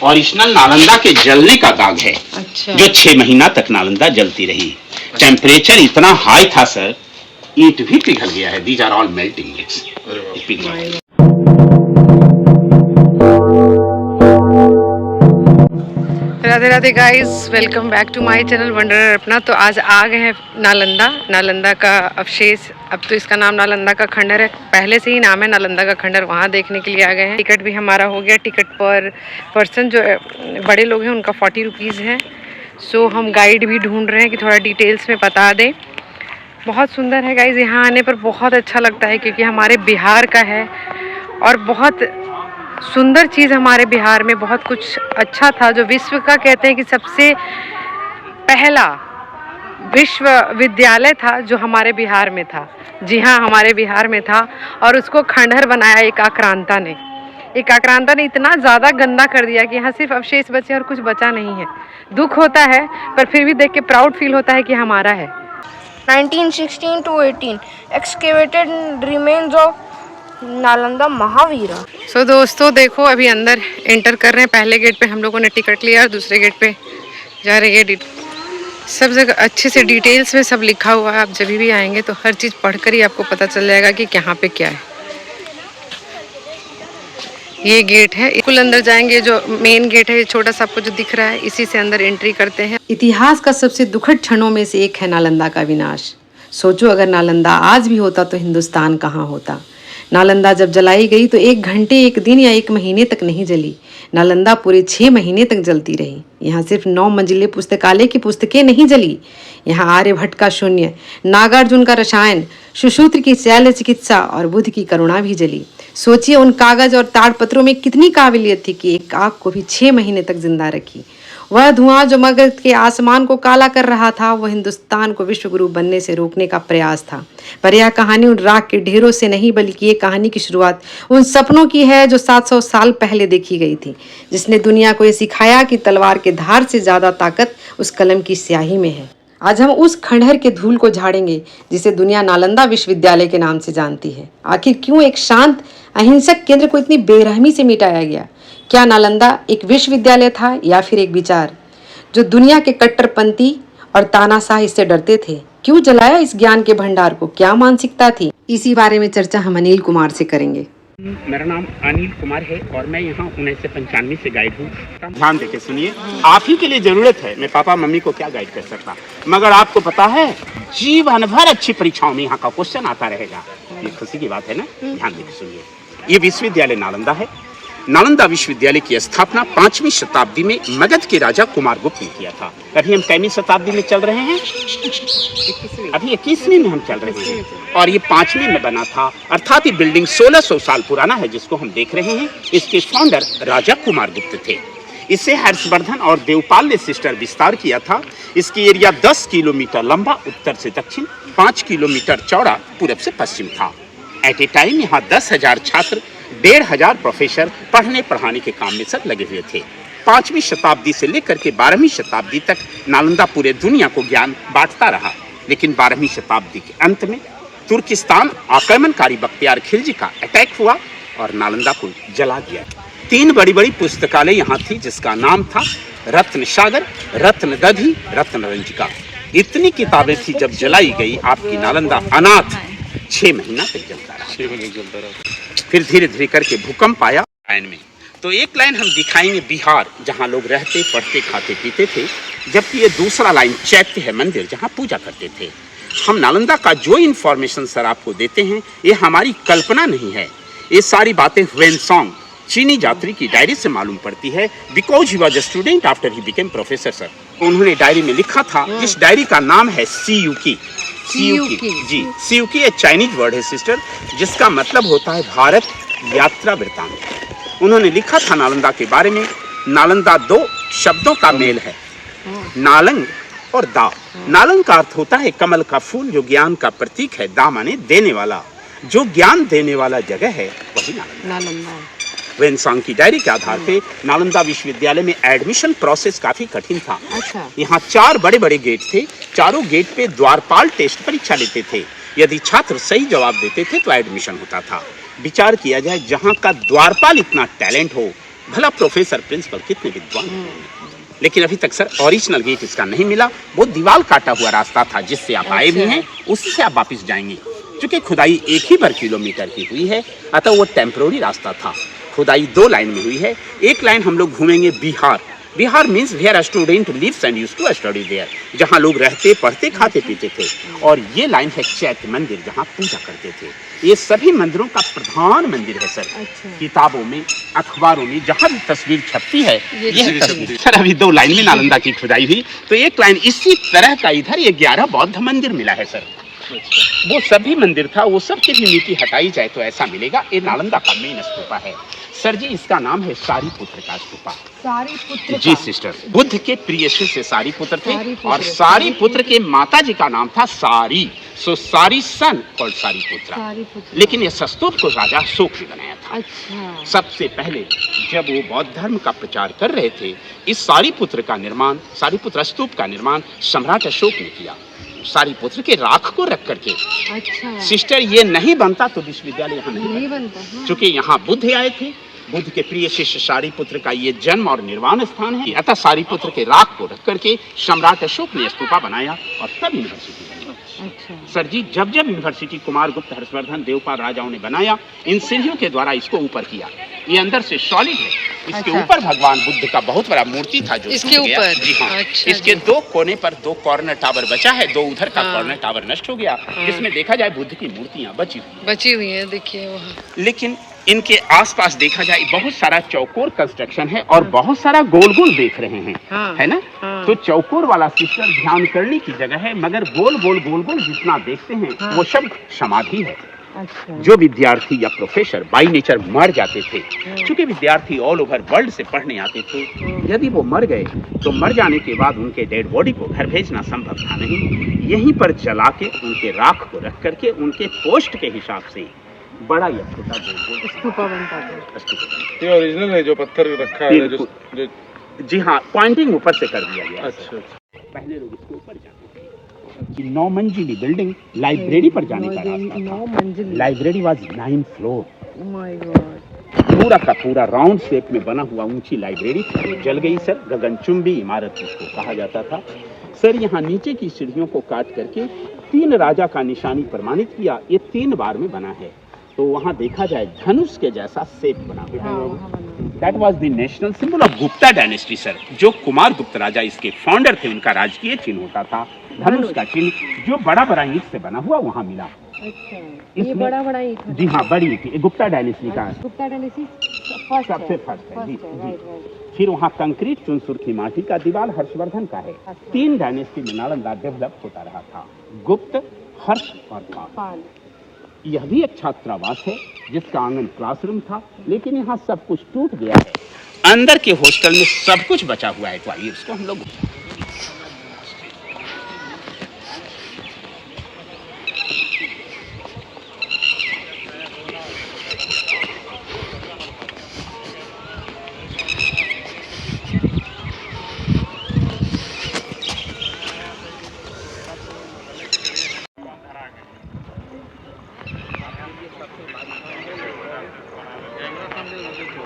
Original Nalanda के जलने का दाग है। अच्छा। जो 6 महीना तक नालंदा जलती रही। टेम्परेचर इतना हाई था सर, ईंट भी पिघल गया है। These are all melting its. Radhe Radhe guys, welcome back to my channel wanderer अपना। तो आज आ गए हैं नालंदा का अवशेष। अब तो इसका नाम नालंदा का खंडर है, पहले से ही नाम है नालंदा का खंडर। वहाँ देखने के लिए आ गए हैं। टिकट भी हमारा हो गया। टिकट पर पर्सन जो बड़े लोग हैं उनका 40 रुपीज़ है। सो हम गाइड भी ढूंढ रहे हैं कि थोड़ा डिटेल्स में बता दें। बहुत सुंदर है गाइज, यहाँ आने पर बहुत अच्छा लगता है क्योंकि हमारे बिहार का है और बहुत सुंदर चीज़ हमारे बिहार में बहुत कुछ अच्छा था। जो विश्व का कहते हैं कि सबसे पहला विश्वविद्यालय था जो हमारे बिहार में था। जी हाँ, हमारे बिहार में था और उसको खंडहर बनाया एक आक्रांता ने। एक आक्रांता ने इतना ज़्यादा गंदा कर दिया कि यहाँ सिर्फ अवशेष बचे और कुछ बचा नहीं है। दुख होता है पर फिर भी देख के प्राउड फील होता है कि हमारा है। 1916 to 18 excavated remains of Nalanda Mahavira. सो दोस्तों देखो, अभी अंदर एंटर कर रहे हैं। पहले गेट पे हम लोगों ने टिकट लिया और दूसरे गेट पे जा रही है। सब जगह अच्छे से डिटेल्स में सब लिखा हुआ है। आप जब भी आएंगे तो हर चीज़ पढ़कर ही आपको पता चल जाएगा कि यहाँ पे क्या है। ये गेट है, कुल अंदर जाएंगे। जो मेन गेट है, ये छोटा सा आपको जो दिख रहा है, इसी से अंदर एंट्री करते हैं। इतिहास का सबसे दुखद क्षणों में से एक है नालंदा का विनाश। सोचो, अगर नालंदा आज भी होता तो हिंदुस्तान कहाँ होता। नालंदा जब जलाई गई तो 1 घंटे, 1 दिन या 1 महीने तक नहीं जली। नालंदा पूरे 6 महीने तक जलती रही। यहाँ सिर्फ 9 मंजिले पुस्तकालय की पुस्तकें नहीं जली। यहाँ आर्यभट्ट का शून्य, नागार्जुन का रसायन, सुश्रुत की शैल्य चिकित्सा और बुद्ध की करुणा भी जली। सोचिए, उन कागज और ताड़पत्रों में कितनी काबिलियत थी कि एक आग को भी 6 महीने तक जिंदा रखी। वह धुआं जो मगध के आसमान को काला कर रहा था, वह हिंदुस्तान को विश्वगुरु बनने से रोकने का प्रयास था। पर यह कहानी उन राख के ढेरों से नहीं, बल्कि ये कहानी की शुरुआत उन सपनों की है जो 700 साल पहले देखी गई थी, जिसने दुनिया को ये सिखाया कि तलवार के धार से ज़्यादा ताकत उस कलम की स्याही में है। आज हम उस खंडहर के धूल को झाड़ेंगे जिसे दुनिया नालंदा विश्वविद्यालय के नाम से जानती है। आखिर क्यों एक शांत अहिंसक केंद्र को इतनी बेरहमी से मिटाया गया? क्या नालंदा एक विश्वविद्यालय था या फिर एक विचार? जो दुनिया के कट्टरपंथी और तानाशाह इससे डरते थे। क्यों जलाया इस ज्ञान के भंडार को? क्या मानसिकता थी? इसी बारे में चर्चा हम अनिल कुमार से करेंगे। मेरा नाम अनिल कुमार है और मैं यहाँ 1995 से गाइड हूँ। ध्यान देके सुनिए, आप ही के लिए जरूरत है। मैं पापा मम्मी को क्या गाइड कर सकता, मगर आपको पता है जीवन भर अच्छी परीक्षाओं में यहाँ का क्वेश्चन आता रहेगा। ये खुशी की बात है ना। ध्यान देके सुनिए, ये विश्वविद्यालय नालंदा है। नालंदा विश्वविद्यालय की स्थापना 5वीं शताब्दी में मगध के राजा कुमारगुप्त ने किया था। अभी हम 10वीं शताब्दी में चल रहे हैं, अभी 21वीं में हम चल रहे हैं और ये 5वीं में बना था। अर्थात ये बिल्डिंग 1600 साल पुराना है जिसको हम देख रहे हैं। इसके फाउंडर राजा कुमारगुप्त थे। इसे हर्षवर्धन और देवपाल ने सिस्टर विस्तार किया था। इसकी एरिया 10 किलोमीटर लंबा उत्तर से दक्षिण, 5 किलोमीटर चौड़ा पूरब से पश्चिम था। एट ए टाइम यहाँ 10,000 छात्र, 1,500 प्रोफेसर पढ़ने पढ़ाने के काम में सब लगे हुए थे। 5वीं शताब्दी से लेकर के 12वीं शताब्दी तक नालंदा पूरे दुनिया को ज्ञान बांटता रहा। लेकिन 12वीं शताब्दी के अंत में तुर्किस्तान आक्रमणकारी बख्तियार खिलजी का अटैक हुआ और नालंदा को जला दिया। 3 बड़ी बड़ी पुस्तकालय यहाँ थी जिसका नाम था रत्न सागर, रत्न दधी, रत्न रंजिका। इतनी किताबें थी, जब जलाई गई आपकी नालंदा अनाथ 6 महीना तक जलता रहा। फिर धीरे धीरे करके भूकंप आया लाइन में। तो एक लाइन हम दिखाएंगे बिहार, जहाँ लोग रहते, पढ़ते, खाते, पीते थे, जबकि ये दूसरा लाइन चैत्य है, मंदिर जहाँ पूजा करते थे। हम नालंदा का जो इन्फॉर्मेशन सर आपको देते हैं, ये हमारी कल्पना नहीं है। ये सारी बातें ह्वेनसांग चीनी यात्री की डायरी से मालूम पड़ती है। Because he was a student after he became professor sir. उन्होंने डायरी में लिखा था, जिस डायरी का नाम है सीयूकी। जी, सीयूकी एक चाइनीज वर्ड है सिस्टर, जिसका मतलब होता है भारत यात्रा वृत्तांत। उन्होंने लिखा था नालंदा के बारे में, नालंदा 2 शब्दों का मेल है, नालंग और दा। नालंग का अर्थ होता है कमल का फूल, जो ज्ञान का प्रतीक है। दा माने देने वाला, जो ज्ञान देने वाला जगह है वही नालंदा। ह्वेनसांग की डायरी के आधार पे नालंदा विश्वविद्यालय में एडमिशन प्रोसेस काफी कठिन था। अच्छा। यहाँ 4 बड़े बड़े गेट थे। चारों गेट पे द्वारपाल टेस्ट परीक्षा लेते थे। यदि छात्र सही जवाब देते थे तो एडमिशन होता था। विचार किया जाए, जहाँ का द्वारपाल इतना टैलेंट हो, भला प्रोफेसर प्रिंसिपल कितने विद्वान हैं। लेकिन अभी तक सर ओरिजिनल गेट इसका नहीं मिला। वो दीवार काटा हुआ रास्ता था जिससे आप आए भी हैं, उसी से आप वापिस जाएंगे। चूंकि खुदाई 1 ही वर्ग किलोमीटर की हुई है, अतः वो टेम्पररी रास्ता था। खुदाई 2 लाइन में हुई है। एक लाइन हम लोग घूमेंगे Bihar. Bihar means where a student lives and used to study there, जहाँ लोग रहते, पढ़ते, खाते, पीते थे। और ये लाइन है चैत्य मंदिर, जहाँ पूजा करते थे। ये सभी मंदिरों का प्रधान मंदिर है सर। किताबों में, अखबारों में जहाँ भी तस्वीर छपती है, यह तस्वीर। सर अभी 2 लाइन में नालंदा की खुदाई हुई, तो एक लाइन इसी तरह का इधर ये 11 बौद्ध मंदिर मिला है सर। वो सभी मंदिर था, वो सब की भी मिट्टी हटाई जाए तो ऐसा मिलेगा। ये नालंदा का मेन स्तूपा है सर जी। इसका नाम है सारीपुत्र का स्तूपा। सारीपुत्र जी सिस्टर, बुद्ध के प्रिय शिष्य सारीपुत्र थे, और सारीपुत्र के माता जी का नाम था सारी। सो सारी सन कॉल्ड सारीपुत्र। लेकिन ये स्तूप को राजा अशोक ने बनाया था। अच्छा। सबसे पहले जब वो बौद्ध धर्म का प्रचार कर रहे थे, इस सारीपुत्र का निर्माण, सारीपुत्र स्तूप का निर्माण सम्राट अशोक ने किया, सारीपुत्र के राख को रख करके। अच्छा। सिस्टर ये नहीं बनता तो विश्वविद्यालय यहाँ नहीं बनता। चूंकि यहाँ बुद्ध आए थे। बुद्ध के प्रिय शिष्य सारीपुत्र का ये जन्म और निर्वाण स्थान है, अतः सारीपुत्र के राख को रख करके सम्राट अशोक ने स्तूपा बनाया और तब यूनिवर्सिटी बनी। अच्छा। सर जी, जब जब यूनिवर्सिटी कुमारगुप्त, हर्षवर्धन, देवपाल राजाओं ने बनाया, इन सीढ़ियों के द्वारा इसको ऊपर किया। ये अंदर से सॉलिड है। इसके ऊपर भगवान बुद्ध का बहुत बड़ा मूर्ति था जो इसके ऊपर। जी हाँ। इसके 2 कोने पर 2 कॉर्नर टावर बचा है, 2 उधर का कॉर्नर टावर नष्ट हो गया, जिसमें देखा जाए बुद्ध की मूर्तियां बची हुई है। देखिए वहाँ। लेकिन इनके आसपास देखा जाए बहुत सारा चौकोर कंस्ट्रक्शन है और बहुत सारा गोल गोल देख रहे हैं, है ना। तो चौकोर वाला सिस्टर ध्यान करने की जगह है, मगर गोल गोल जितना देखते हैं वो सब समाधि है। अच्छा। जो विद्यार्थी या प्रोफेसर बाई नेचर मर जाते थे, क्योंकि विद्यार्थी ऑल ओवर वर्ल्ड से पढ़ने आते थे, यदि वो मर गए तो मर जाने के बाद उनके डेड बॉडी को घर भेजना संभव था नहीं। यहीं पर जला के उनके राख को रख करके उनके पोस्ट के हिसाब से बड़ा या छोटा स्तूपा बनता था। ये ओरिजिनल है जो पत्थर रखा है जो जी हाँ, पॉइंटिंग ऊपर से कर दिया गया। अच्छा। पहले लोग इसके ऊपर जाते थे। 9 मंजिली बिल्डिंग, लाइब्रेरी पर जाने का रास्ता था। Library was 9 floor. पूरा का पूरा राउंड शेप में बना हुआ ऊंची लाइब्रेरी थी। जल गई सर, गगनचुंबी इमारत जिसको कहा जाता था। सर यहाँ नीचे की सीढ़ियों को काट करके 3 राजा का निशानी प्रमाणित किया। ये 3 बार में बना है। तो वहाँ देखा जाए धनुष के जैसा शेप बना हुआ है। That was the national symbol of Gupta dynasty sir. जो कुमारगुप्त राजा इसके फाउंडर थे, उनका राजकीय चिन्ह होता था धनुष का चिन्ह, जो बड़ा ईंट से बना हुआ वहाँ मिला। अच्छा। ये बड़ा ईंट। जी हाँ, बड़ी ईंट गुप्ता डायनेस्टी का। गुप्ता डायनेस्टी सबसे फर्स्ट है जी। फिर वहाँ कंक्रीट चुनसुर की माटी का दीवार हर्षवर्धन का है। 3 डायनेस्टी में नालंदा डेवलप होता रहा था, गुप्त, हर्ष और पाल। यह भी एक छात्रावास है जिसका आंगन क्लासरूम था, लेकिन यहाँ सब कुछ टूट गया है। अंदर के हॉस्टल में सब कुछ बचा हुआ है, तो आइए उसको हम लोग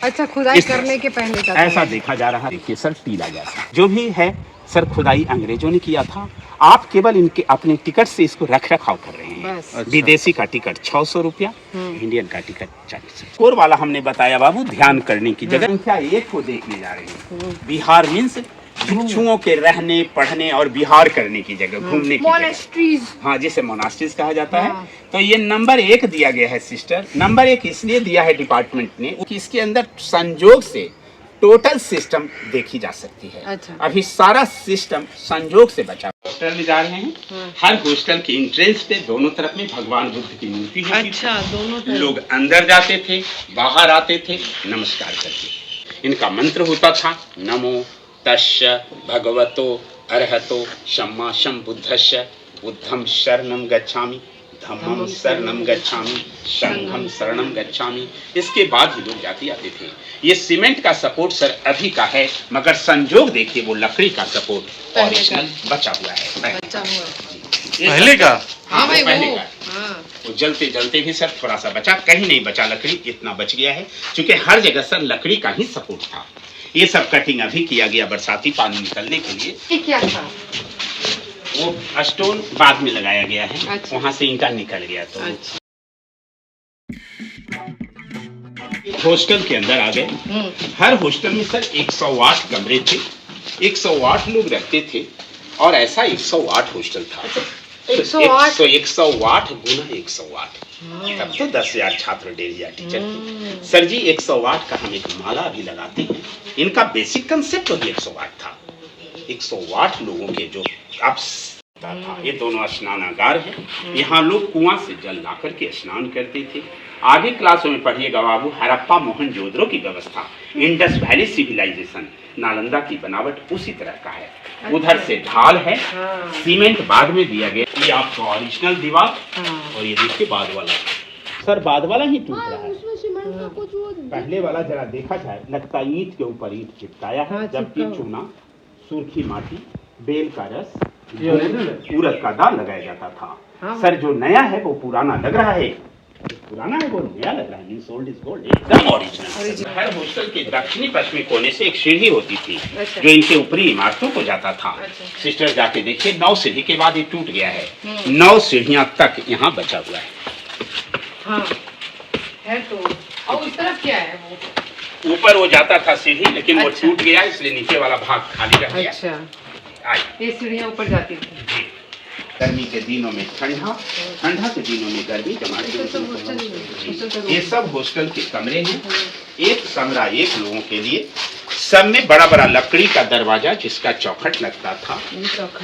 अच्छा, खुदाई करने के पहले का ऐसा देखा जा रहा है। देखिए सर, टीला जैसा जो भी है सर, खुदाई अंग्रेजों ने किया था। आप केवल इनके अपने टिकट से इसको रख रखाव कर रहे हैं। अच्छा। विदेशी का टिकट 600 रुपया, इंडियन का टिकट 40 रुपया। स्कोर वाला हमने बताया बाबू, ध्यान करने की जगह संख्या 1 को देखने जा रहे हैं। बिहार मीन्स भिक्षुओं के रहने, पढ़ने और विहार करने की जगह, घूमने की जगह। हाँ, जिसे मोनास्ट्रीज कहा जाता है। तो ये नंबर 1 दिया गया है सिस्टर। नंबर 1 इसलिए दिया है डिपार्टमेंट ने कि इसके अंदर संजोग से टोटल सिस्टम देखी जा सकती है। अच्छा। अभी सारा सिस्टम संजोग से बचा। हॉस्टल में जा रहे हैं। हर हॉस्टल के एंट्रेंस पे दोनों तरफ में भगवान बुद्ध की मूर्ति होती थी। दोनों तरफ लोग अंदर जाते थे, बाहर आते थे नमस्कार करके। इनका मंत्र होता था नमो तस्य भगवतो अरहतो सम्मा सम्बुद्धस्य बुद्धं शरणं गच्छामि, धम्मं शरणं गच्छामि, संघं शरणं गच्छामि। इसके बाद ही लोग जाते आते थे। ये सीमेंट का सपोर्ट सर अभी का है, मगर संजोग देखिए वो लकड़ी का सपोर्ट ओरिजिनल बचा हुआ है। पहले का? हाँ भाई, पहले वो, का। हाँ। वो जलते जलते भी सर थोड़ा सा बचा, कहीं नहीं बचा लकड़ी, इतना बच गया है क्योंकि हर जगह सर लकड़ी का ही सपोर्ट था। ये सब कटिंग अभी किया गया बरसाती पानी निकलने के लिए। ये क्या था? वो स्टोन बाद में लगाया गया है। अच्छा। वहां से ईंटा निकल गया तो अच्छा। हॉस्टल के अंदर आ गए। हर हॉस्टल में सर 108 कमरे थे, 108 लोग रहते थे और ऐसा 108 हॉस्टल था। 108? 108 गुना 108, तब तो 10,000 छात्र, 1,500 टीचर थे। सर जी 108 का हम एक माला भी लगाते हैं। इनका बेसिक कंसेप्ट वही 108 था। 108 लोगों के जो अब था। ये दोनों स्नानागार है। यहाँ लोग कुआं से जल ला करके स्नान करते थे। आगे क्लासों में पढ़िएगा बाबू, हड़प्पा मोहनजोदड़ो की व्यवस्था, इंडस वैली सिविलाइजेशन, नालंदा की बनावट उसी तरह का है। उधर से ढाल है, सीमेंट बाद में दिया गया। ये आपका ओरिजिनल दीवार और ये देखिए बाद वाला। सर बाद वाला ही टूट रहा है। पहले वाला जरा देखा जाए, लगता ईंट के ऊपर ईंट चिपकाया है, जबकि चूना, सुर्खी माटी, बेल का रस, उड़द का दाल लगाया जाता था। सर जो नया है वो पुराना लग रहा है, पुराना है वो नया लग रहा है। मींस ओल्ड इज गोल्ड, एकदम ओरिजिनल। हर हॉस्टल के दक्षिणी पश्चिमी कोने से एक सीढ़ी होती थी जो इनके ऊपरी इमारतों को जाता था। सिस्टर जाके देखिए, 9 सीढ़ी के बाद ये टूट गया है। 9 सीढ़ियां तक यहाँ बचा हुआ है। हाँ है तो। और उस तरफ क्या है वो? ऊपर वो जाता था सीढ़ी, लेकिन वो टूट गया, इसलिए नीचे वाला भाग खाली रह गया। अच्छा, आई ये सीढ़ियाँ ऊपर जाती थी। गर्मी के दिनों में ठंडा, ठंडा के दिनों में गर्मी जमा। ये सब हॉस्टल के कमरे हैं। एक कमरा एक लोगों के लिए, सब में बड़ा बड़ा लकड़ी का दरवाजा जिसका चौखट लगता था।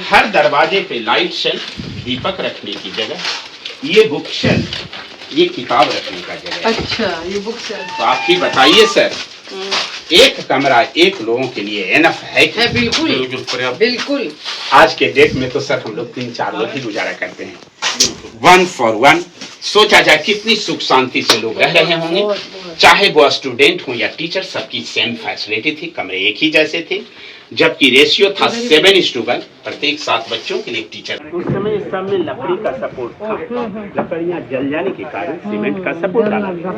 हर दरवाजे पे लाइट शेल्फ, दीपक रखने की जगह, ये बुक शेल्फ, ये किताब रखने का जगह। अच्छा, ये बुक शेल्फ। तो आप ही बताइए सर, एक कमरा एक लोगों के लिए एनफ है कि? बिल्कुल पर्याप्त। बिल्कुल। आज के डेट में तो सर हम लोग 3-4 लोग ही गुजारा करते हैं। 1 for 1। सोचा जाए कितनी सुख शांति से लोग रह रहे होंगे। चाहे वो स्टूडेंट हो या टीचर, सबकी सेम फैसिलिटी थी, कमरे एक ही जैसे थे, जबकि रेशियो था 7:1, प्रत्येक 7 बच्चों के लिए एक टीचर। उस समय सब में लकड़ी का सपोर्ट था। लकड़ियां जल जाने के कारण सीमेंट का सपोर्ट डाला गया।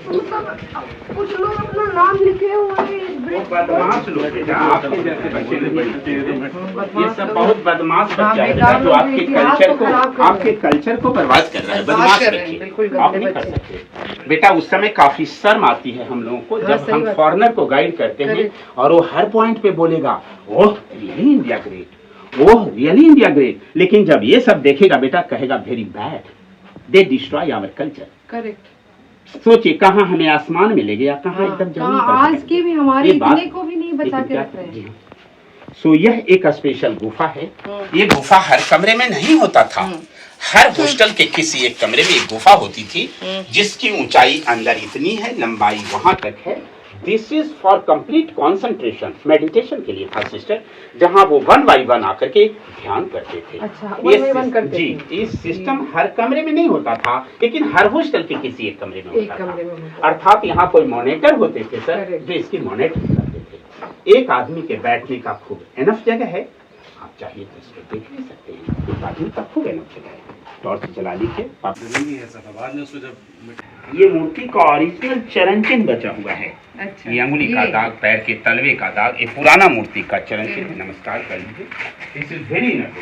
कुछ लोग अपना नाम लिखे हुए हैं। वो बदमाश लोग हैं, आपके जैसे बच्चे नहीं। ये सब बहुत बदमाश बच्चा है जो आपके कल्चर को बर्बाद कर रहा है। बदमाश बच्चे आप नहीं कर सकते बेटा। उस समय काफी शर्म आती है हम लोगों को जब हम फॉरेनर को गाइड करते हैं और वो हर पॉइंट पे बोलेगा oh really India great, oh really India great. लेकिन जब ये सब देखेगा बेटा, कहेगा very bad, they destroy our culture. Correct. सोचिए कहाँ हमें आसमान में ले गया, कहाँ एकदम जमीन पर। आज के भी हमारे इतने को भी नहीं बचा के रख रहे हैं। सो यह एक स्पेशल गुफा है। ये गुफा हर कमरे में नहीं होता था। हर हॉस्टल के किसी एक कमरे में एक गुफा होती थी जिसकी ऊंचाई अंदर इतनी है, लंबाई वहां तक है। This is for complete concentration, meditation के लिए था सिस्टर, जहां वो 1 by 1 आकर के ध्यान करते थे। अच्छा, 1 by 1 करते जी, थे। इस सिस्टम हर कमरे में नहीं होता था, लेकिन हर हॉस्टल के किसी एक कमरे में होता था। अर्थात यहाँ कोई मॉनिटर होते थे सर जो इसकी मॉनिटर करते थे। एक आदमी के बैठने का खूब एनफ जगह है, आप चाहिए तो इसको देख भी सकते हैं। एक आदमी का खूब एनफ जगह है। टॉर्च जला लीजिए। ये मूर्ति का ओरिजिनल चरण चिन्ह बचा हुआ है। अच्छा, ये अंगुली का दाग, पैर के तलवे का दाग, ये पुराना मूर्ति का चरण चिन्ह। नमस्कार कर लीजिए। This is very enough.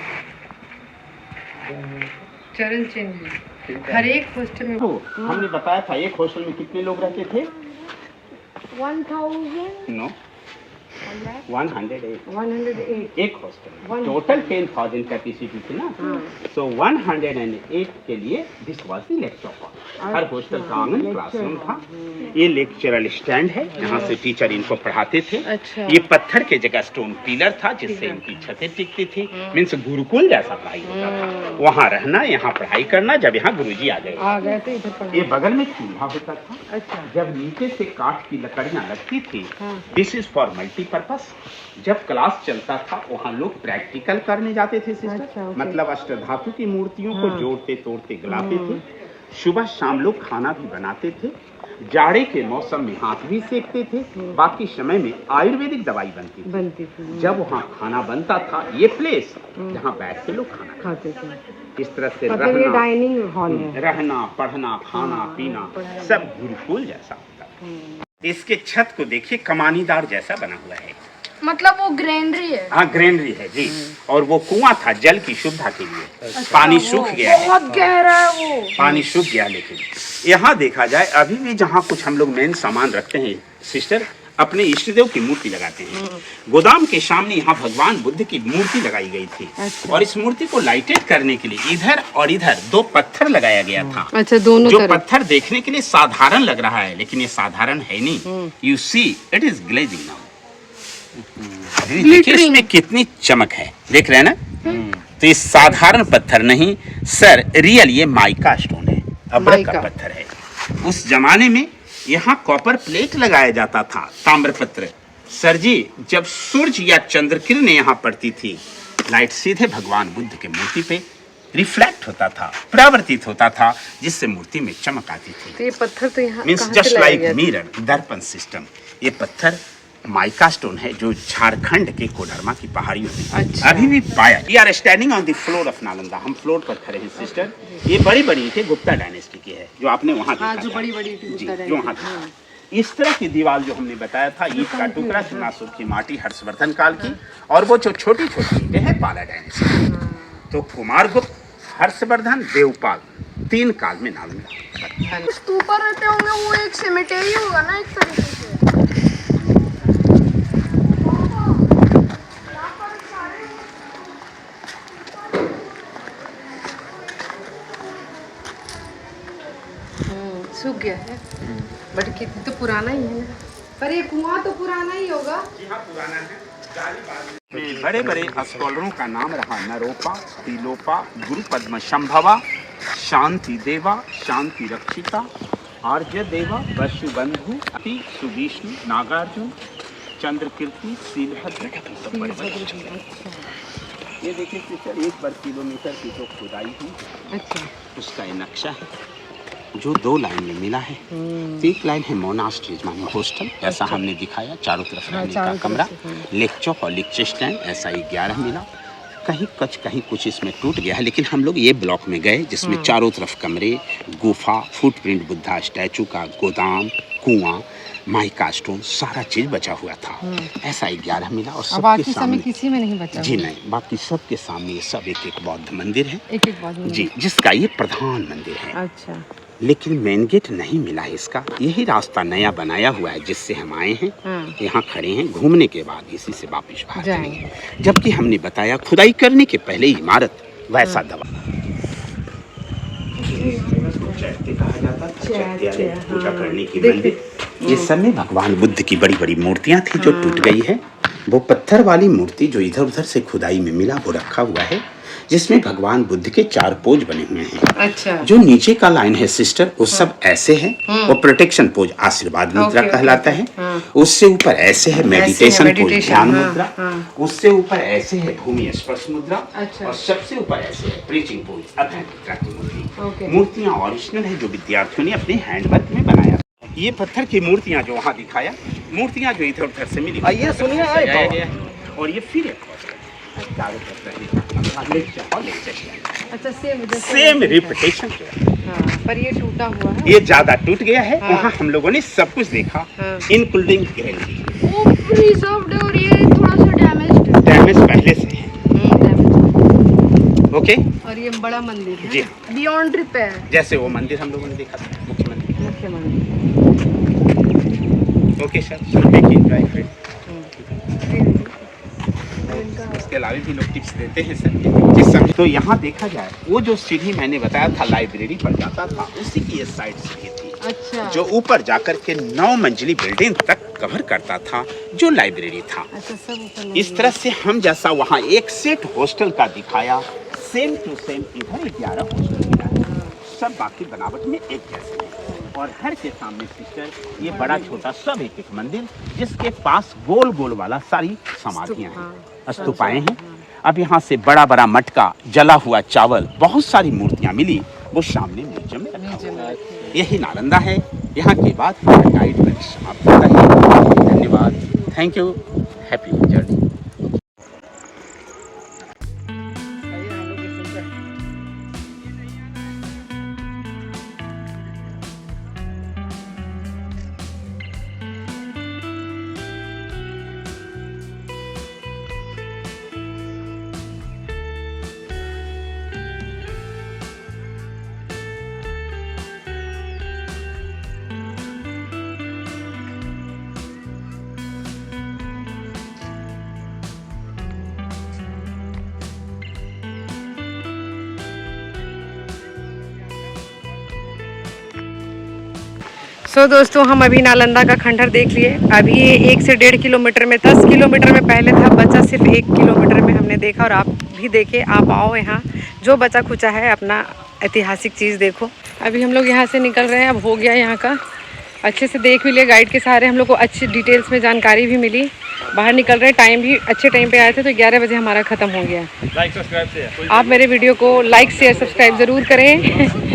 चरण चिन्ह हर एक हॉस्टल में। हमने बताया था एक हॉस्टल में कितने लोग रहते थे? 1000 नो 108। 108 एक हॉस्टल टोटल 10,000 कैपेसिटी थी ना। सो 108 के लिए this was the lecture hall. Her hostel का आंगन क्लासरूम था। ये लेक्चरल स्टैंड है, यहाँ से टीचर इनको पढ़ाते थे। अच्छा। ये पत्थर के जगह स्टोन पिलर था जिससे इनकी छतें टिकती थी। मीन्स गुरुकुल जैसा पढ़ाई होता था। वहाँ रहना, यहाँ पढ़ाई करना। जब यहाँ गुरुजी आ गए थे इधर ये बगल में चूल्हा होता था। अच्छा। जब नीचे से काठ की लकड़ियाँ लगती थी, दिस इज फॉर मल्टीपर्पस। जब क्लास चलता था वहाँ लोग प्रैक्टिकल करने जाते थे सिस्टर। अच्छा, मतलब अष्टधातु की मूर्तियों को जोड़ते तोड़ते गलाते थे। सुबह शाम लोग खाना भी बनाते थे। जाड़े के मौसम में हाथ भी सेकते थे, बाकी समय में आयुर्वेदिक दवाई बनती थी। जब वहाँ खाना बनता था, ये प्लेस जहाँ बैठ के लोग खाना खाते थे। इस तरह से रहना, डाइनिंग हॉल है। रहना, पढ़ना, खाना पीना सब गुरुकुल जैसा होता है। इसके छत को देखिए, कमानीदार जैसा बना हुआ है, मतलब वो ग्रेनरी है। हाँ ग्रेनरी है जी। और वो कुआं था जल की शुद्धता के लिए। पानी सूख गया है, बहुत गहरा है वो। पानी सूख गया, लेकिन यहाँ देखा जाए अभी भी जहाँ कुछ हम लोग मेन सामान रखते हैं सिस्टर, अपने इष्ट देव की मूर्ति लगाते हैं। गोदाम के सामने यहाँ भगवान बुद्ध की मूर्ति लगाई गई थी। और इस मूर्ति को लाइटेड करने के लिए इधर और इधर 2 पत्थर लगाया गया था। अच्छा, दोनों जो तरफ। पत्थर देखने के लिए साधारण लग रहा है, लेकिन ये साधारण है नहीं। You see it is glazing now. देखिए इसमें कितनी चमक है, देख रहे हैं ना। तो ये साधारण पत्थर नहीं सर, रियल ये माइका स्टोन है, अभ्रक का पत्थर है। उस जमाने में यहाँ कॉपर प्लेट लगाया जाता था, ताम्रपत्र। सर जी, जब सूरज या चंद्र किरणें यहाँ पड़ती थी, लाइट सीधे भगवान बुद्ध के मूर्ति पे रिफ्लेक्ट होता था, परावर्तित होता था, जिससे मूर्ति में चमक आती थी। तो ये पत्थर तो यहाँ मीन्स जस्ट लाइक मिरर, दर्पण सिस्टम। ये पत्थर माइका स्टोन है जो झारखंड के कोडरमा की पहाड़ियों में अच्छा। अभी भी पाया। We are standing on the floor of Nalanda. हम फ्लोर पर खड़े हैं सिस्टर। ये बड़ी बड़ी ईंटें गुप्ता डायनेस्टी की है, जो आपने वहाँ देखा जो था। बड़ी-बड़ी जी, जो वहाँ था। इस तरह की दीवार जो हमने बताया था, ईंट का टुकड़ा, चुनासुर की माटी, हर्षवर्धन काल की, और वो जो छोटी छोटी ईंटें हैं पाला डायनेस्टी। तो कुमारगुप्त, हर्षवर्धन, देवपाल, 3 काल में नालंदा। स्तूप रहते होंगे, वो एक सेमेटेरी होगा ना एक तरीके से। सूख गया है, बट कितना तो पुराना ही है ना। पर ये कुआं तो पुराना ही होगा। पुराना है। बड़े बड़े स्कॉलरों का नाम रहा नरोपा, तिलोपा, गुरु पद्म संभवा, शांति देवा, शांति रक्षिता, आर्य देवा, वसुबंधु, अति सुविष्णु, नागार्जुन, चंद्रकीर्ति, शीलभद्र। ये देखिए सिस्टर, 1 वर्ग किलोमीटर की जो खुदाई हुई, अच्छा, उसका ये नक्शा है जो 2 लाइन में मिला है। एक लाइन है मोनास्ट्रीज माने हॉस्टल, ऐसा हमने दिखाया, चारों तरफ रहने का कमरा, लेक चौक और लेक्चर स्टैंड, ऐसा ही 11 मिला। कहीं कुछ इसमें टूट गया है, लेकिन हम लोग ये ब्लॉक में गए जिसमें चारों तरफ कमरे, गुफा, फुटप्रिंट बुद्धा स्टैचू का, गोदाम, कुआं, माइका स्टोन, सारा चीज बचा हुआ था। ऐसा 11 मिला। और सबके सामने किसी में नहीं बचा। जी नहीं, बाकी सबके सामने ये सब एक बौद्ध मंदिर है, एक बौद्ध जी, जिसका ये प्रधान मंदिर है। अच्छा, लेकिन मेन गेट नहीं मिला है इसका। यही रास्ता नया बनाया हुआ है जिससे हम आए हैं। यहाँ खड़े हैं, घूमने के बाद इसी से वापस बाहर जाएंगे। जबकि हमने बताया खुदाई करने के पहले इमारत वैसा दबा कहा जाता था, पूजा करने की मंदिर। इस समय भगवान बुद्ध की बड़ी बड़ी मूर्तियां थी जो टूट गई है। वो पत्थर वाली मूर्ति जो इधर उधर से खुदाई में मिला वो रखा हुआ है, जिसमें भगवान बुद्ध के 4 पोज बने हुए हैं। अच्छा। जो नीचे का लाइन है सिस्टर, वो सब ऐसे है, वो प्रोटेक्शन पोज आशीर्वाद मुद्रा कहलाता है। उससे ऊपर ऐसे है मेडिटेशन पोज, ध्यान मुद्रा। उससे ऊपर ऐसे है भूमि स्पर्श मुद्रा। और सबसे ऊपर ऐसे है प्रीचिंग पोज, अभय मुद्रा की मूर्ति। मूर्तियां ओरिजिनल है जो विद्यार्थियों ने अपने हैंडवर्क में बनाया। ये पत्थर की मूर्तियां जो वहाँ दिखाया, मूर्तियां जो इधर उधर से मिली, आइए सुनिए, सजाया गया है। और ये फिर अच्छा, सेम रिपीटेशन जो है। पर ये टूटा हुआ है, ये ज्यादा टूट गया है। वहाँ हम लोगों ने सब कुछ देखा, इंक्लूडिंग ग्रेनरी। वो प्रिजर्व्ड है और ये थोड़ा सा डैमेज पहले से है। ओके। और ये बड़ा मंदिर है जी, बियॉन्ड रिपेयर। जैसे वो मंदिर हम लोगों ने देखा था, मुख्य मंदिर। ओके सर, एंजॉय करें। इसके अलावा भी लोग टिप्स देते हैं सर जिस समय। तो यहाँ देखा जाए, वो जो सीढ़ी मैंने बताया था लाइब्रेरी पर जाता था, उसी की ये साइड सीढ़ी थी। अच्छा। जो ऊपर जाकर के 9 मंजिली बिल्डिंग तक कवर करता था, जो लाइब्रेरी था। अच्छा, सब ऊपर। इस तरह से हम जैसा वहाँ एक सेट हॉस्टल का दिखाया, सेम टू सेम इधर 11 हॉस्टल मिला है। सब बाकी बनावट में एक जैसे हैं। और हर के सामने सिस्टर ये बड़ा छोटा सब एक एक मंदिर, जिसके पास गोल गोल वाला सारी समाधियां हैं, स्तूपाएं हैं। अब यहाँ से बड़ा बड़ा मटका, जला हुआ चावल, बहुत सारी मूर्तियां मिली, वो सामने म्यूजियम में रखा हुआ है। यही नालंदा है, यहाँ के बाद हमारा गाइड वर्क समाप्त होता है। धन्यवाद, थैंक यू, हैप्पी जर्नी। दोस्तों हम अभी नालंदा का खंडहर देख लिए। अभी ये 1 से 1.5 किलोमीटर में, 10 किलोमीटर में पहले था, बचा सिर्फ 1 किलोमीटर में हमने देखा। और आप भी देखे, आप आओ यहाँ, जो बचा खुचा है अपना ऐतिहासिक चीज़ देखो। अभी हम लोग यहाँ से निकल रहे हैं, अब हो गया यहाँ का, अच्छे से देख भी लिया गाइड के सहारे, हम लोग को अच्छी डिटेल्स में जानकारी भी मिली। बाहर निकल रहे, टाइम भी अच्छे टाइम पे आए थे, तो 11 बजे हमारा ख़त्म हो गया। लाइक सब्सक्राइब से आप मेरे वीडियो को लाइक शेयर सब्सक्राइब ज़रूर करें।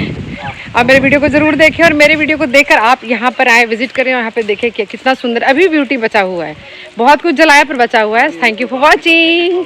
आप मेरे वीडियो को ज़रूर देखें और मेरे वीडियो को देखकर आप यहाँ पर आए, विजिट करें और यहाँ पे देखें कि कितना सुंदर अभी ब्यूटी बचा हुआ है। बहुत कुछ जलाया पर बचा हुआ है। Thank you for watching.